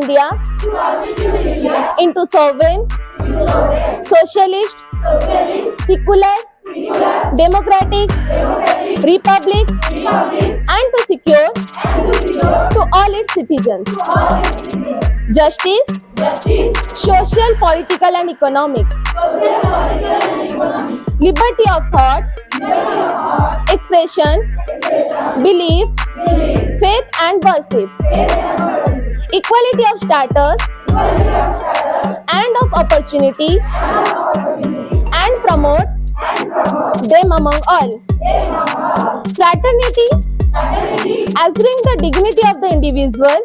India into sovereign, socialist, secular, democratic, republic, and to secure to all its citizens justice, social, political, and economic, liberty of thought, expression, belief, faith, and worship, equality of status and of opportunity, and promote them among all. Fraternity, assuring the dignity of the individual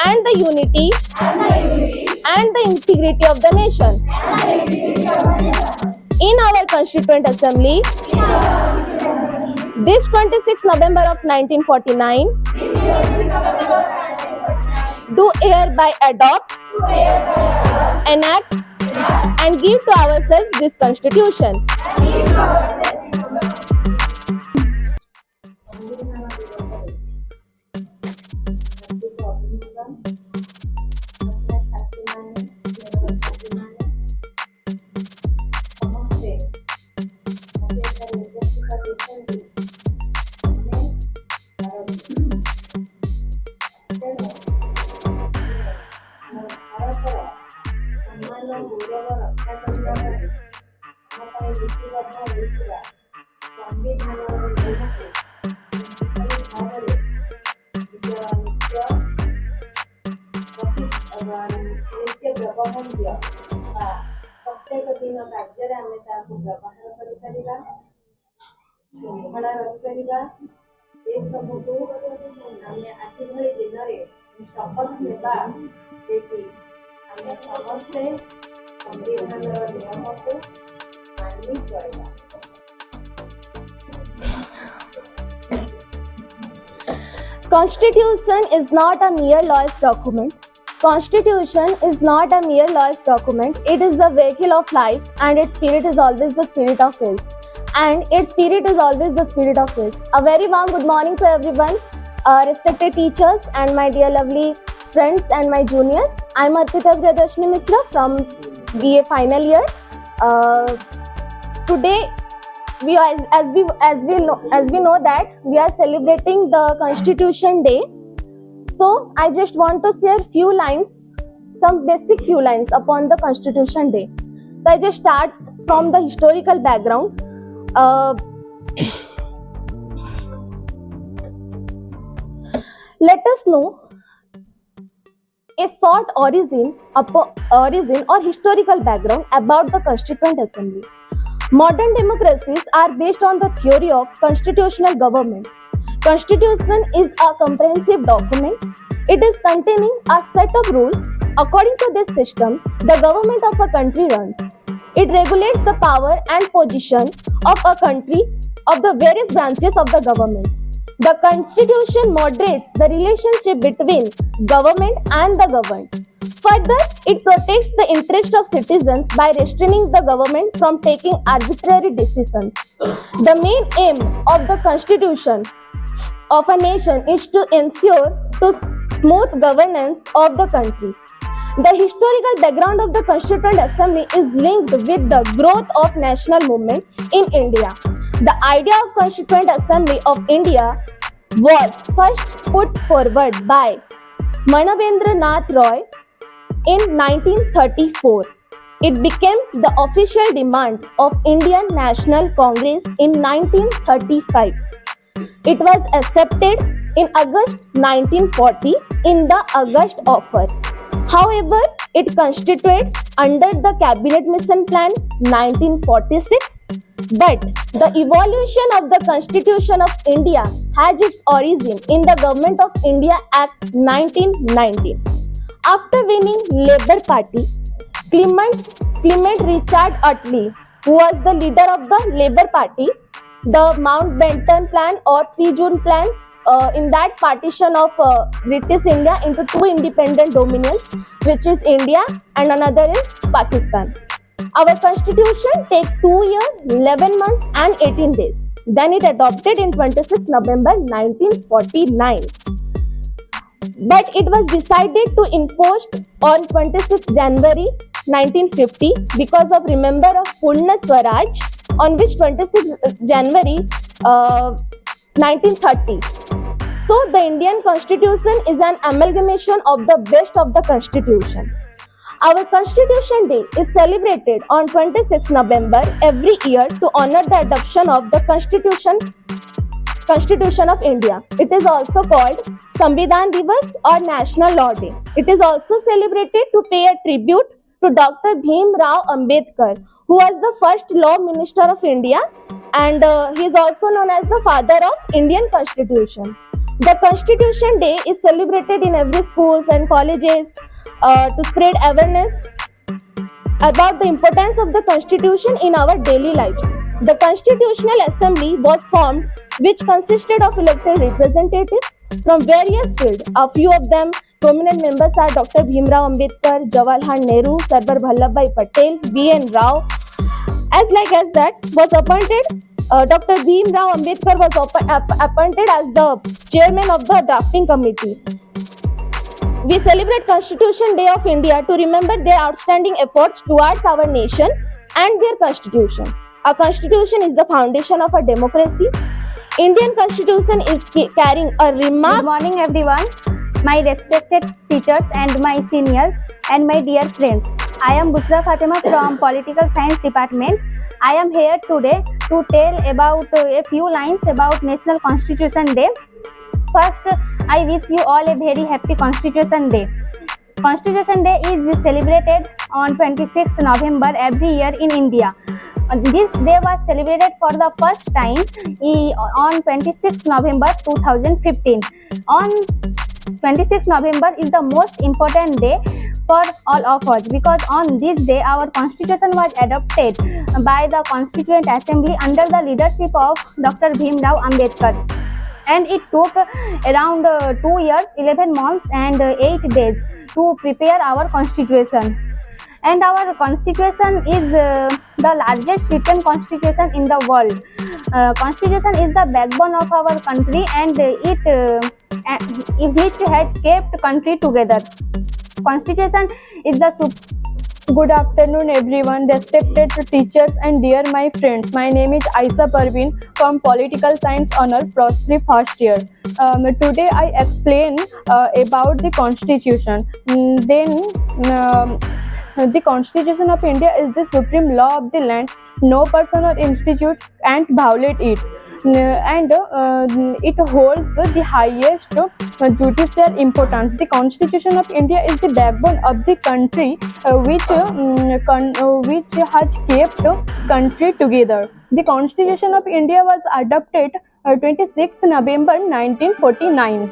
and the unity and the integrity of the nation. In our Constituent Assembly, this 26th November of 1949, do hereby adopt, enact, and give to ourselves this Constitution. ପ୍ରତ୍ୟେକ ଦିନ କାର୍ଯ୍ୟରେ ଆମେ ତାହାକୁ ବ୍ୟବହାର କରିପାରିବା, ଶୃଙ୍ଖଳା ରଖିପାରିବା। ଏସବୁକୁ ଆମେ ଆଜି ଭଳି ଦିନରେ ଶପଥ ନେବା ଯେ କି ଆମେ ସମସ୍ତେ ସମ୍ବିଧାନର ନିୟମକୁ ମାନି ଚଳିବା। Constitution is not a mere laws document. Constitution is not a mere laws document. It is the vehicle of life, and its spirit is always the spirit of peace. And its spirit is always the spirit of peace. A very warm good morning to everyone, respected teachers and my dear lovely friends and my juniors. I am Arpita Priyadarshini Misra from BA final year. Today, as we know that we are celebrating the Constitution Day. So I just want to share few lines, some basic few lines upon the Constitution Day. So I just start from the historical background. Let us know a short origin or historical background about the Constituent Assembly. Modern democracies are based on the theory of constitutional government. Constitution is a comprehensive document. It is containing a set of rules. According to this system, the government of a country runs. It regulates the power and position of a country of the various branches of the government. The Constitution moderates the relationship between government and the governed. Further, it protects the interest of citizens by restraining the government from taking arbitrary decisions. The main aim of the Constitution of a nation is to ensure smooth governance of the country. The historical background of the Constituent Assembly is linked with the growth of national movement in India. The idea of Constituent Assembly of India was first put forward by Manavendra Nath Roy in 1934. It became the official demand of Indian National Congress in 1935. It was accepted in August 1940 in the August Offer. However, it constituted under the Cabinet Mission Plan 1946. But the evolution of the Constitution of India has its origin in the Government of India Act 1919. After winning Labour Party, Clement Richard Attlee, who was the leader of the Labour Party, the Mountbatten Plan or 3 June Plan, in that partition of British India into 2 independent dominions, which is India and another is Pakistan. Our constitution takes 2 years, 11 months and 18 days. Then it adopted in 26 November 1949. but it was decided to enforce on 26 January 1950 because of remember of Purna Swaraj, on which 26 January 1930. So the Indian Constitution is an amalgamation of the best of the Constitution. Our Constitution Day is celebrated on 26 November every year to honor the adoption of the Constitution of India. It is also called Samvidhan Divas or National Law Day. It is also celebrated to pay a tribute to Dr. Bhim Rao Ambedkar, who was the first Law Minister of India, and he is also known as the father of Indian Constitution. The Constitution Day is celebrated in every schools and colleges to spread awareness about the importance of the Constitution in our daily lives. The Constitutional Assembly was formed, which consisted of elected representatives from various fields. A few of them prominent members are Dr. Bhimrao Ambedkar, Jawaharlal Nehru, Sardar Vallabhbhai Patel, B.N. Rao. As that was appointed, Dr. Bhimrao Ambedkar was appointed as the chairman of the drafting committee. We celebrate Constitution Day of India to remember their outstanding efforts towards our nation and their constitution. Our constitution is the foundation of our democracy. Indian constitution is carrying a Good morning everyone, my respected teachers and my seniors and my dear friends. I am Bushra Fatima from Political Science Department. I am here today to tell about a few lines about National Constitution Day. First, I wish you all a very happy Constitution Day. Constitution Day is celebrated on 26th November every year in India. This day was celebrated for the first time on 26th November 2015. On 26th November is the most important day for all of us because on this day our constitution was adopted by the Constituent Assembly under the leadership of Dr. Bhimrao Ambedkar. And it took around 2 years, 11 months and 8 days to prepare our constitution. And our constitution is the largest written constitution in the world. Constitution is the backbone of our country and which has kept country together. Constitution is the Good afternoon everyone, respected teachers and dear my friends. My name is Aisha Parveen from Political Science Honor Prosri first year. Today I explain about the Constitution. The Constitution of India is the supreme law of the land. No person or institute can violate it. And it holds the highest judicial importance. The Constitution of India is the backbone of the country which has kept country together. The Constitution of India was adopted 26th November 1949.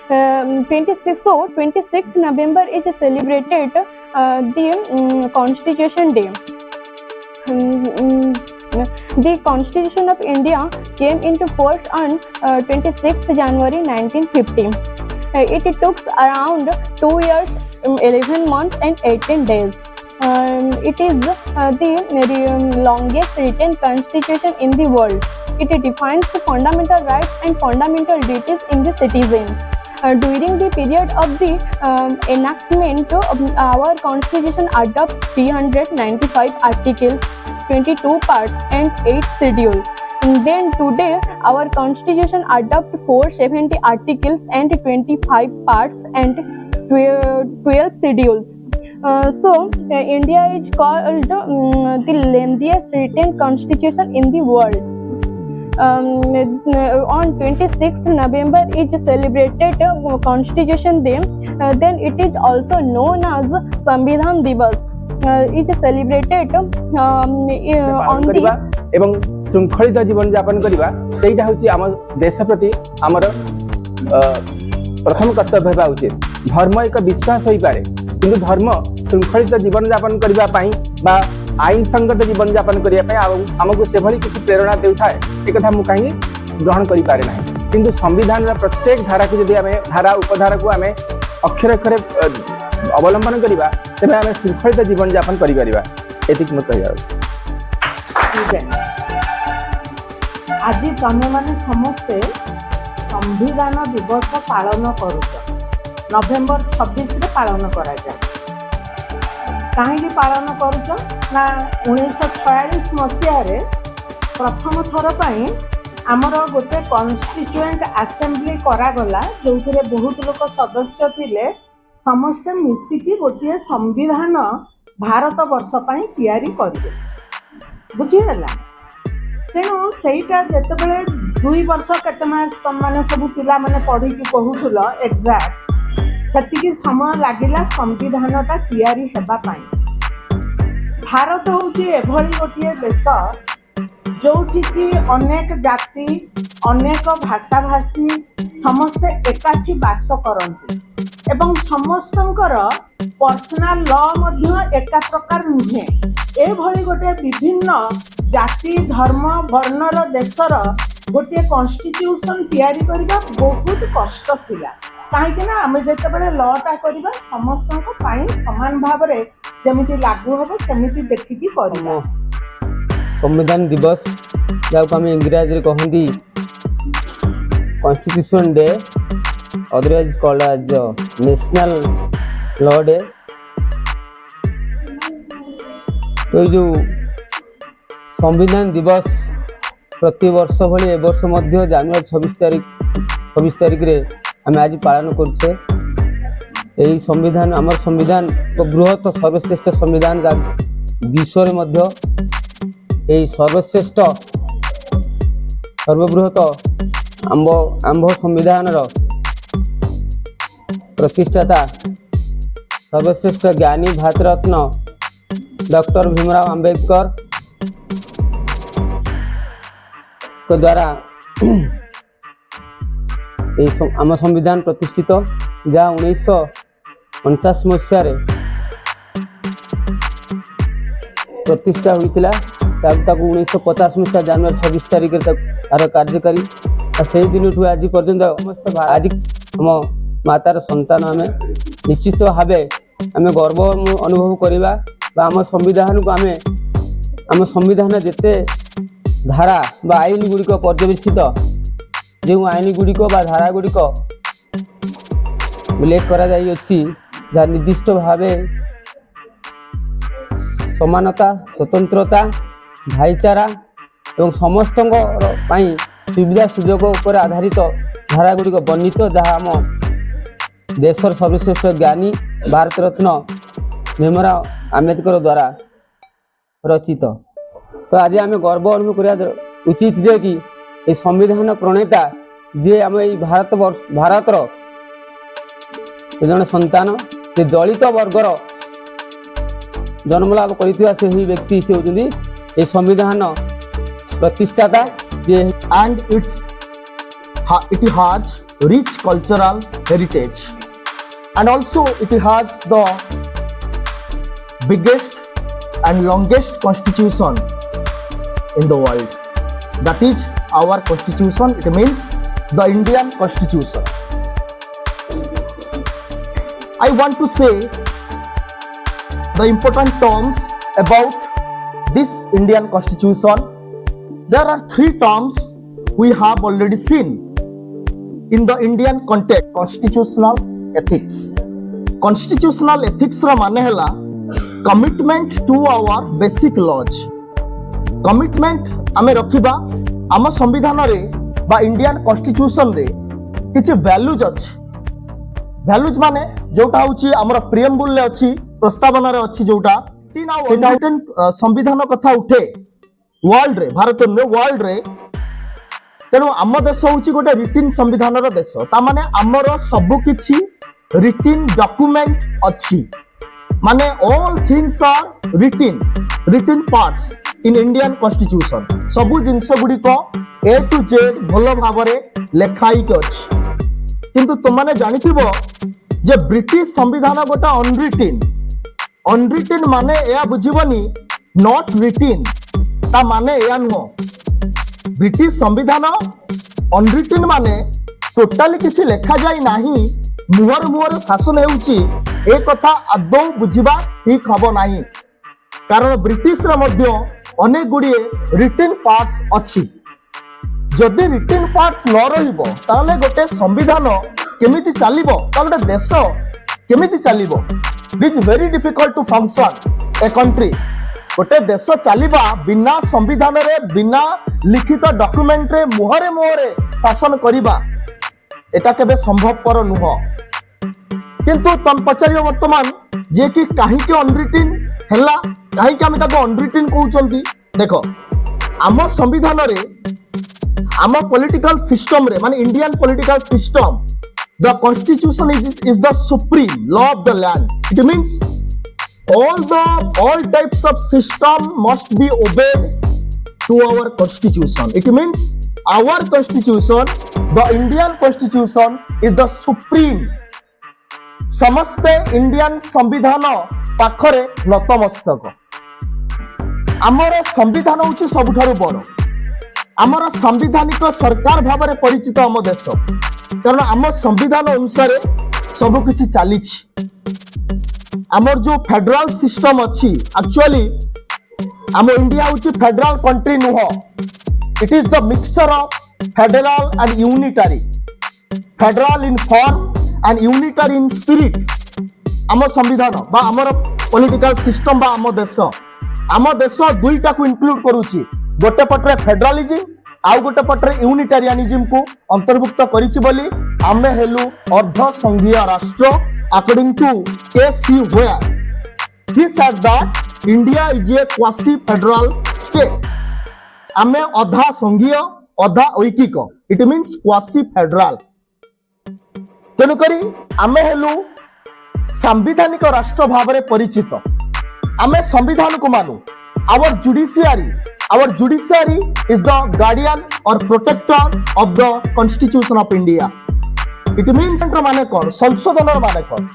26th November is celebrated the Constitution Day. The Constitution of India came into force on 26th January 1950. It took around 2 years, 11 months and 18 days. It is the longest written constitution in the world. It defines the fundamental rights and fundamental duties in the citizen. During the period of the enactment, our constitution adopts 395 articles, 22 parts and 8 schedules. Then today our constitution adopts 470 articles and 25 parts and 12 schedules. India is called the lengthiest written constitution in the world. On 26th November is celebrated Constitution Day. Then it is also known as Samvidhan Divas. Is celebrated on the एवं श्रृंखलित जीवन यापन करवा सेटा होची आम देश प्रति आमर प्रथम कर्तव्य होगा उचित. धर्म एक विश्वास हो पारे किंतु धर्म श्रृंखलित जीवन यापन करबा पई बा आईन संगत जीवन यापन करिया पई हमको से भली किसी प्रेरणा देउथाय ए कथा मु कहीं ग्रहण करि पारे नाही. किंतु संविधान रा प्रत्येक धारा को यदि हमें धारा उपधारा को हमें अक्षर अक्षर अवलंबन करवा तेज आम श्रृंखलित जीवन यापन करा. एतिक मत आज तुम मैंने समस्ते संविधान दिवस पालन करुच. नवेम्बर 26 रे पालन करा जाए। कहीं पालन करुच ना 1946 मसीह प्रथम थर पर आमर गोटे कन्स्टिट्यूएंट आसेम्बली करागला जो बहुत लोक सदस्य थिले समस्ते मिसिकी गोटे संविधान भारत वर्ष पर तैयारी करेंगे बुझीगला। तेणु सहीटा जितेबाला 2 वर्ष केते मास मैंने सब पिला माने पढ़ी कहूल एग्जाक्ट सेतिकी समय लगिला संविधानटा तैयारी हेबा पाई। भारत होउची एभली गोटे देश जोठी की अनेक जाति अनेक भाषा भाषी समस्ते एकाठी बास करती एवं समस्तंकर पर्सनल लॉ मध्य एका प्रकार नुहे। एभली गोटे विभिन्न जाति धर्म वर्णर देशर गोटे कॉन्स्टिट्यूशन तैयारी करबा बहुत कष्ट थिला। कहीं ना आम जिते लटा करवा समस्त समान भाव में जमी लागू हम सेमती देखिकी करवा। संविधान दिवस जहाँ आम इंग्राजी कहती constitution day otherwise called as national law day. तो जो संविधान दिवस प्रति वर्ष भली ए वर्ष मध्य जानुआरी 26 तारीख रे आम आज पालन करुचे। यही संविधान आम संविधान बृहत सर्वश्रेष्ठ संविधान विश्व मध्य यही सर्वश्रेष्ठ सर्वबृहत आंभ संविधान प्रतिष्ठाता सर्वश्रेष्ठ ज्ञानी भारतरत्न डॉक्टर भीमराव अंबेडकर के द्वारा आम संविधान प्रतिष्ठित जहाँ 1949 मसीह प्रतिष्ठा होता 1950 मसीहा जानुआरी 26 तारीख तार कार्यकारी से दिन ठू आज पर्यंत समस्त आज आम मातार संतान आम निश्चित भाव आम गर्व अनुभव करवा आम संविधान को आम संविधान जिते धारा बा आईन गुड़िक पर्यवेक्षित जो आईन गुड़िक बा धारा गुड़िक उल्लेख करा जाई अछि जहाँ निर्दिष्ट भाव समानता स्वतंत्रता भाईचारा एवं समस्त सुविधा सुजोग पर आधारित धारा गुड़िक वर्णित जहाँ आम देशर सर्वश्रेष्ठ ज्ञानी भारत रत्न भीमराव आम्बेडकर द्वारा रचित। तो आज आम गर्व अनुभव करवा उचित जे कि ये संविधान प्रणेता जे आम भारतर जन संतान जे दलित वर्गर जन्मलाभ करथिबा से ही व्यक्ति से होउछन्ती ए संविधान प्रतिष्ठाता जे and it has rich cultural heritage and also it has the biggest and longest constitution in the world. That is our constitution. It means the Indian Constitution. I want to say the important terms about this Indian Constitution. There are 3 terms we have already seen in the Indian context. Constitutional ethics. Constitutional ethics ra mane hela commitment to our basic laws. Commitment ame rakhiba ama संविधान रे बा Indian constitution रे किछि values अछि। Values माने जोटा होछि हमर प्रियम्बुल ले अछि प्रस्तावना रे अछि जोटा सेटा संविधान कथा उठे वर्ल्ड रे भारत रे वर्ल्ड रे। तेणु आम देश होछि गोटे रिटिन संविधान रो देश ता माने हमर सब किछि रिटिन डॉक्यूमेंट अछि माने all things are written parts in Indian constitution. सबु जिंस गुडी को ए टू जेड भलो भाबरे लेखाई के अछि। किंतु तुमने जानिथिबो जे ब्रिटिश संविधान गोटा अनरिटिन माने या बुझिबनी नॉट रिटिन ता माने या नो। ब्रिटिश संविधान अनरिटिन माने टोटाली किछि लेखा जाई नाही मुहर शासन हेउची ए कथा आदौ बुझिबा ठीक हबो नाही कारण ब्रिटिश रे मध्य अनेक गुडी रिटिन पार्ट्स अछि जदि रिटन पार्ट्स न रहिबो ताले गोटे संविधान केमिति चलिबो गोटे देश केमिति चलिबो it is very difficult to function a country गोटे देश चलिबा बिना संविधान रे बिना लिखित डॉक्यूमेंट रे मुहरे शासन करिबा एटा केबे संभवपर नुह किंतु तुम पचारियो वर्तमान जे कि काहे के अनरिटन हैला काहे के हम ताको अनरिटन कहउचंती देखो आम संविधान रे आम पॉलिटिकल सिस्टम रे माने Indian political system the constitution is the supreme law of the land it means all types of system must be obeyed to our constitution. It means our constitution, the Indian constitution is the supreme. समस्ते Indian संविधान पाखरे नतमस्तक आमर संविधान हूँ सबुठारु बड़ आमर संविधानिक सरकार भाव में परिचित आम देश कारण आम संविधान अनुसार सबकिछि चली आमर जो फेडरल सिस्टम अच्छी एक्चुअली आम इंडिया हूँ फेडरल कंट्री नुह it is the mixture of federal and unitary federal in form and unitary in spirit आम संविधान बा आमर पॉलिटिकल सिस्टम बा आम देश दुईटा को इंक्लूड करूची गोटे पटरे फेडरलिज्म आउ गोटे पटरे यूनिटेरियनिज्म को अंतर्भुक्त करिछि बोली आमे हेलु अर्ध संघीय राष्ट्र according to K.C. Ware. He said that India is a quasi federal state. आमे अधा संघीय अधा ऐकिक it means quasi federal. तेणुकरी आमे हेलु सांविधानिक राष्ट्र भाव में परिचित आमे संविधान को मानु our judiciary is the guardian or protector of the constitution of India. It means माने कौन संशोधन माने कौन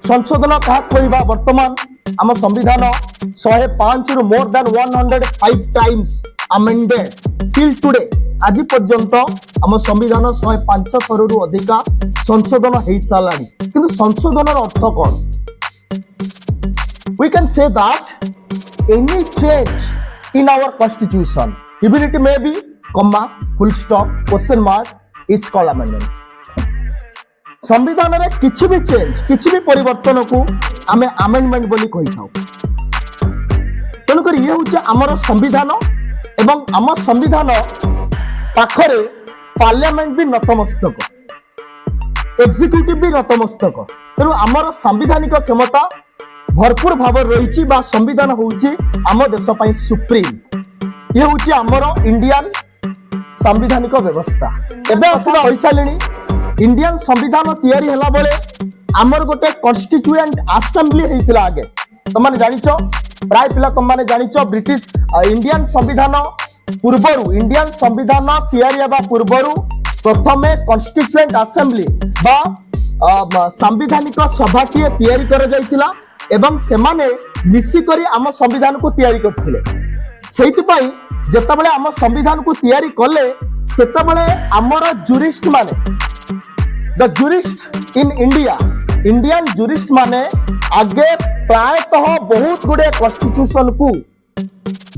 संशोधन क्या कहवा वर्तमान आम संविधान 105 रु more than 105 times amended till today आज पर्यंत आम संविधान 105 थरु अधिका संशोधन हो सारानी किंतु संशोधन अर्थ कौन we can say that any change in our constitution even it may be comma full stop question mark is called amendment संविधान रे किछि भी चेंज किछि भी परिवर्तन को आमे अमेंडमेंट बोली कहि थाउ तनुकर ये होचे हमर संविधान एवं आम संविधान पाखरे पार्लियामेंट भी नतमस्तक एग्जीक्यूटिव भी नतमस्तक तेणु आमर संविधानिक क्षमता भरपूर भाव रही बा संविधान होउची आम देश पई सुप्रीम ये होची आमर इंडियन संविधानिक व्यवस्था एबे आसीबा होइसालेनी इंडियन संविधान तैयारी हला बेले आमर गोटे कॉन्स्टिट्यूएंट असेंबली हेतिला आगे तमाने जानिचो प्राय पिला तमाने जानिचो ब्रिटिश इंडियन संविधान पूर्वरु इंडियन संविधान तैयारी हेबा पूर्वरु प्रथमे कॉन्स्टिट्यूएंट असेंबली बा संविधानिक सभा की तैयारी कर जाइतिला एवं सेमाने मिसी करी आम संविधान को तैयारी करथिले सेति पई जेतबेले आम संविधान को तैयारी कले सेतबेले आमर जुरिस्ट माने the jurist in India Indian jurist माने आगे प्रायतः बहुत गुडे कॉन्स्टिट्यूशन को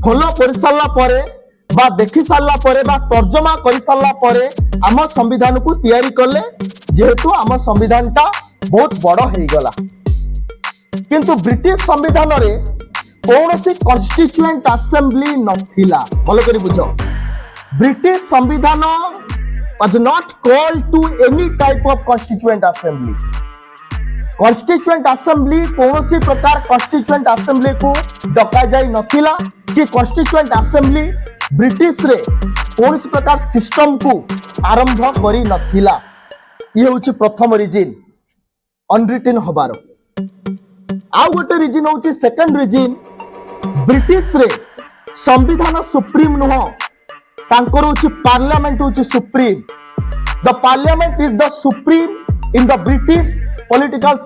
फॉलो कर सारला परे बा देखि सारला परे बा तर्जमा कर सारला परे आम संविधान को तैयारी कले जेहेतु आम संविधान ता बहुत बड़ हो गला किंतु ब्रिटिश संविधान रे कौनसी कॉन्स्टिट्यूएंट असेंबली नथिला भलो करी बुझो ब्रिटिश संविधान was not called to any type of constituent assembly. Constituent assembly कौनसी प्रकार constituent assembly को डका जाई नथिला कि constituent assembly ब्रिटिश रे कौनसी प्रकार सिस्टम को आरंभ करी नथिला ये होची प्रथम रीजन अनरिटन हबारो आउ गोटे रीजन होची सेकंड रीजन ब्रिटिश रे संविधान सुप्रीम नुह तांकर होची पार्लियामेंट होची supreme the parliament is the supreme in the British political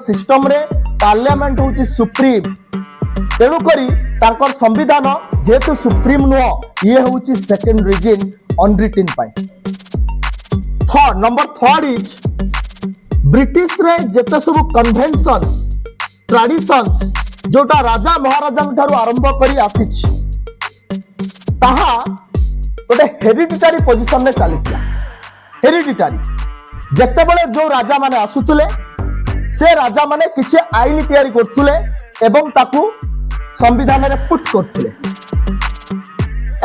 system रे पार्लियामेंट होची सुप्रीम तेणु करी तांकर संविधान जेतु सुप्रीम नुह ये होची सेकंड रीजन अनरिटन पाई नंबर थर्ड इज ब्रिटिश रे जेते सब कन्वेंशंस ट्रेडिशंस जोटा राजा महाराजा ठारू आरंभ करी आसीछि ताहा गोटे हेरिडिटारी पोजिशन में चली हेरिडिटारी जेतेबेले जो राजा माने आसुतुले से राजा माने किछि आईन तैयारी करथुले एवं ताकू संविधान रे पुट करथुले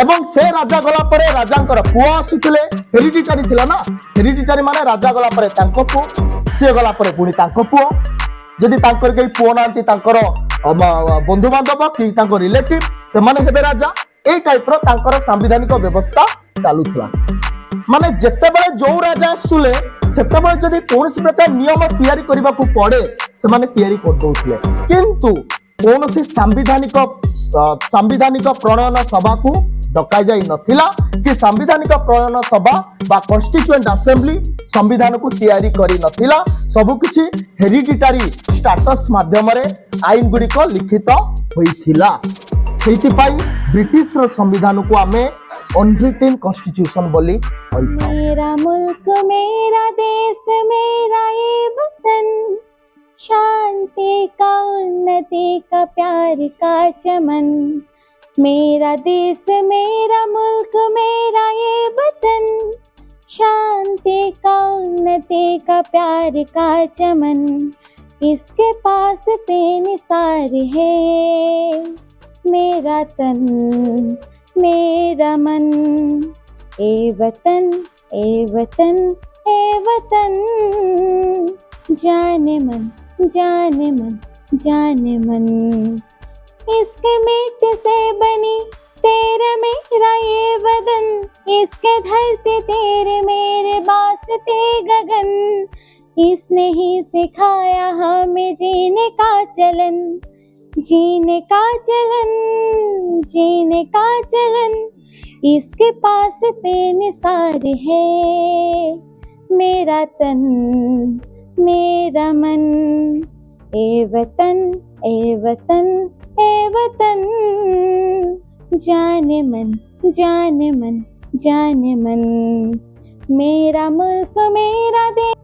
एवं से राजा गला परे राजांकर पुआ आसुतुले हेरिडिटारी थिला ना हेरिडिटारी माने राजा गला परे तांको पु से गला परे पुनी तांको पुओ जदि तांकर केई पुओ नांती तांकर बंधु बांधव कि तांको रिलेटिव से माने हेबे राजा ए टाइप रो तांकर संवैधानिक व्यवस्था चालुथला माने जेतेबेले जो राजा आसुले सेतेबेले जदि कोनसी प्रकार नियम तैयारी करबा को पड़े से माने तैयारी कर दोथले किंतु कोनसी सांविधानिक प्रणयन सभा को डका जाई नथिला कि सांविधानिक प्रणयन सभा बा कॉन्स्टिट्यूएंट असेंबली संविधान को तैयारी करी नथिला सब किछि हेरिडिटारी स्टेटस माध्यम रे आईन गुडी को लिखित होइथिला सेति पाई ब्रिटिश रो संविधान को आमे अनरिटन कॉन्स्टिट्यूशन बोली होइथा। मेरा मुल्क मेरा देश मेरा ये वतन शांति का उन्नति का प्यार का चमन मेरा देश मेरा मुल्क मेरा ये वतन शांति का उन्नति का प्यार का चमन इसके पास बेनिसार है मेरा तन मेरा मन ए वतन ए वतन ए वतन जाने मन जाने मन जाने मन इसके मिट्टी से बनी तेरा मेरा ये बदन इसके धरती तेरे मेरे बासते गगन इसने ही सिखाया हमें जीने का चलन जीने का चलन जीने का चलन इसके पास बेनिसार है मेरा तन मेरा मन ए वतन ए वतन ए वतन जाने मन जाने मन जाने मन मेरा मुल्क मेरा देश